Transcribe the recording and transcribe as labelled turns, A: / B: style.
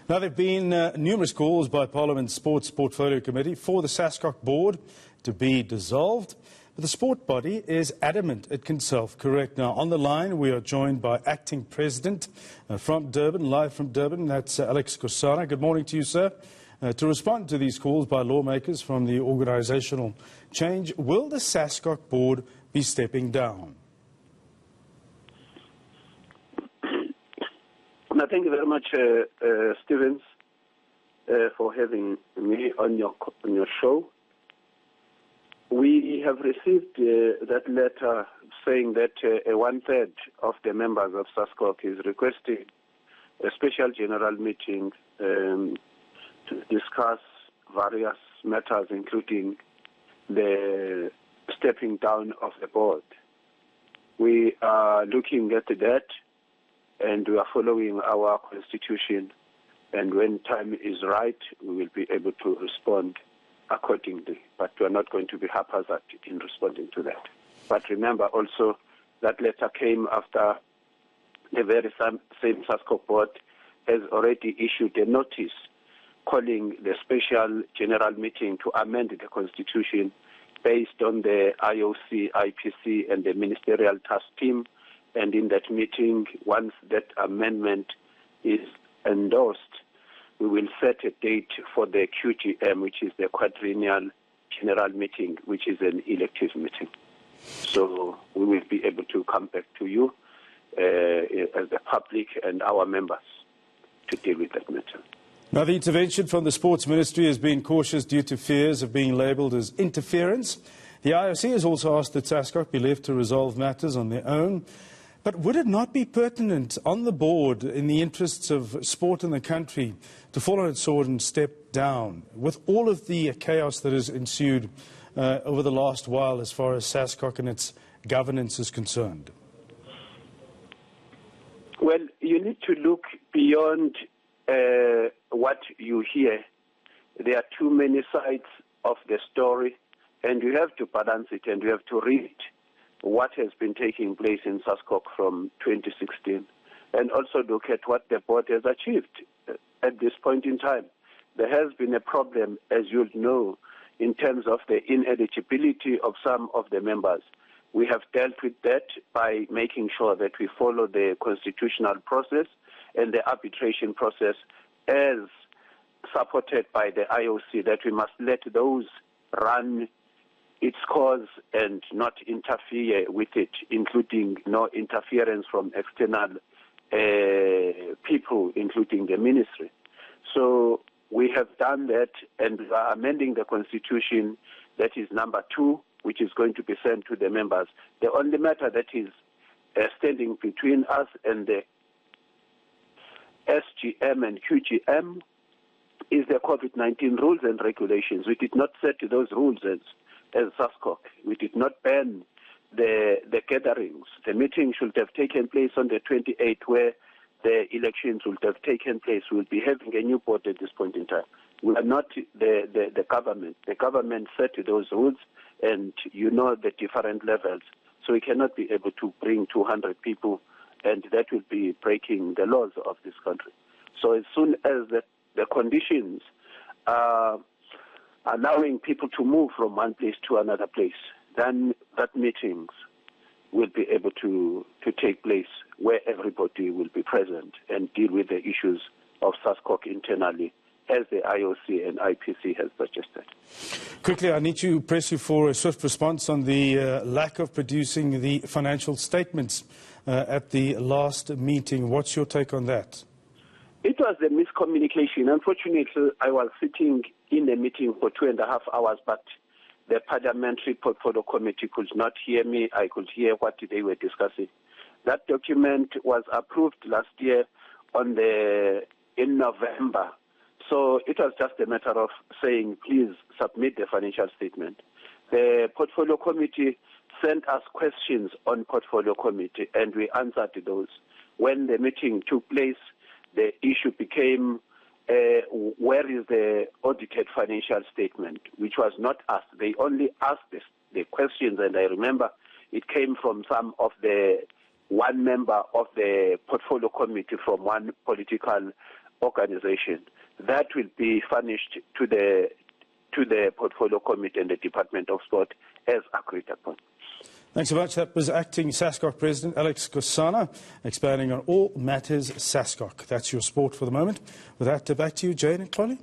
A: Now, there have been numerous calls by Parliament's Sports Portfolio Committee for the Sascoc board to be dissolved, but the sport body is adamant it can self-correct. Now, on the line, we are joined by Acting President from Durban, live from Durban. That's Aleck Skhosana. Good morning to you, sir. To respond to these calls by lawmakers from the organisational change, will the Sascoc board be stepping down?
B: Thank you very much, Stevens, for having me on your show. We have received that letter saying that one-third of the members of Sascoc is requesting a special general meeting to discuss various matters, including the stepping down of the board. We are looking at that, and we are following our constitution, and when time is right, we will be able to respond accordingly. But we are not going to be haphazard in responding to that. But remember also that letter came after the very same Sascoc board has already issued a notice calling the special general meeting to amend the constitution based on the IOC, IPC, and the ministerial task team. And in that meeting, once that amendment is endorsed, we will set a date for the QGM, which is the quadrennial general meeting, which is an elective meeting. So we will be able to come back to you as the public and our members to deal with that matter.
A: Now, the intervention from the Sports Ministry has been cautious due to fears of being labelled as interference. The IOC has also asked that Sascoc be left to resolve matters on their own. But would it not be pertinent on the board, in the interests of sport in the country, to fall on its sword and step down, with all of the chaos that has ensued over the last while as far as Sascoc and its governance is concerned?
B: Well, you need to look beyond what you hear. There are too many sides of the story, and you have to balance it, and you have to read what has been taking place in Sascoc from 2016, and also look at what the board has achieved at this point in time. There has been a problem, as you'll know, in terms of the ineligibility of some of the members. We have dealt with that by making sure that we follow the constitutional process and the arbitration process as supported by the IOC, that we must let those run its cause and not interfere with it, including no interference from external people, including the ministry. So we have done that, and we are amending the constitution. That is number 2, which is going to be sent to the members. The only matter that is standing between us and the SGM and QGM is the COVID-19 rules and regulations. We did not set those rules as Sascoc. We did not ban the gatherings. The meeting should have taken place on the 28th, where the elections would have taken place. We'll be having a new board at this point in time. We are not the government. The government set those rules, and you know the different levels. So we cannot be able to bring 200 people, and that will be breaking the laws of this country. So as soon as the conditions are allowing people to move from one place to another place, then that meetings will be able to take place where everybody will be present and deal with the issues of Sascoc internally, as the IOC and IPC has suggested.
A: Quickly, I need to press you for a swift response on the lack of producing the financial statements at the last meeting. What's your take on that?
B: It was a miscommunication. Unfortunately, I was sitting in a meeting for 2.5 hours, but the Parliamentary Portfolio Committee could not hear me. I could hear what they were discussing. That document was approved last year in November. So it was just a matter of saying, please submit the financial statement. The Portfolio Committee sent us questions on Portfolio Committee, and we answered those. When the meeting took place, the issue became, where is the audited financial statement, which was not asked. They only asked the questions, and I remember it came from one member of the Portfolio Committee from one political organisation. That will be furnished to the Portfolio Committee and the Department of Sport as agreed upon.
A: Thanks so much. That was Acting Sascoc President Aleck Skhosana, expanding on all matters Sascoc. That's your sport for the moment. With that, back to you, Jane and Chloe.